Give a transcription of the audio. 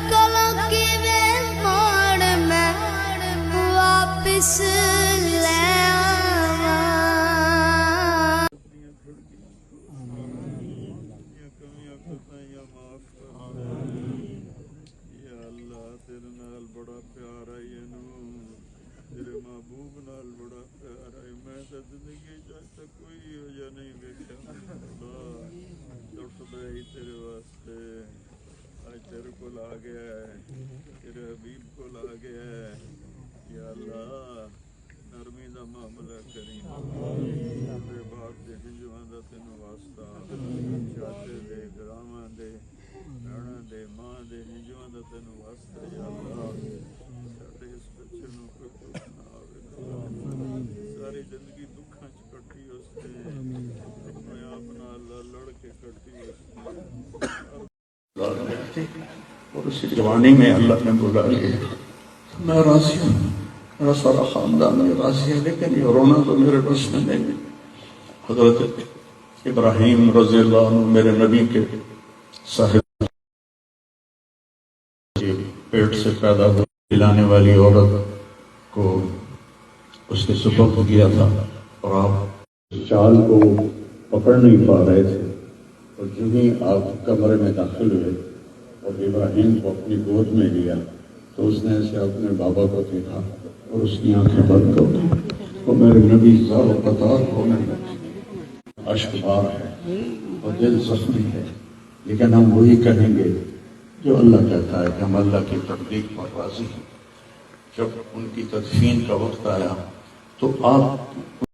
کلوں کی وے موڑ میں واپس لے آواں یا اللہ تیرے نال بڑا پیار ہے تیرے محبوب نال بڑا پیار ہے میں تو زندگی جائے تک کوئی وجہ نہیں دیکھا لٹتا ہی تیرے واسطے آج تیرے کو آ گیا ہے تیرے حبیب کو آ گیا ہے یا اللہ نرمی دا معاملہ کریں تیرے باپ دے ہنجواں دا تینوں واسطہ چاچے دے گراواں دے بھیڑاں دے ماں دے ہنجواں دا تینوں واسطہ یا اللہ ساڈے اس بچے نوں کوئی دکھ نہ آوے ساری زندگی دکھاں چ کٹی اس نے اپنے آپ نال لڑ کے کٹی اس نے اور اسی جوانی میں اللہ نے بلا لیا میں راضی ہوں میرا سارا خاندان میں راضی ہے لیکن یہ رونا تو میرے بس میں نہیں حضرت ابراہیم رضی اللہ عنہ میرے نبی کے صاحب پیٹ سے پیدا ہوئی پلانے والی عورت کو اس کے سپرد کیا تھا اور آپ چال کو پکڑ نہیں پا رہے تھے اور جو ہی آپ کمرے میں داخل ہوئے اور ابراہیم کو اپنی گود میں لیا تو اس نے ایسے اپنے بابا کو دیکھا اور اس کی آنکھیں بند کر دی اور میرے نبی زار و قطار ہونے لگے اشک بار ہے اور دل زخمی ہے لیکن ہم وہی کہیں گے جو اللہ کہتا ہے کہ ہم اللہ کی تقدیر پر راضی ہیں جب ان کی تدفین کا وقت آیا تو آپ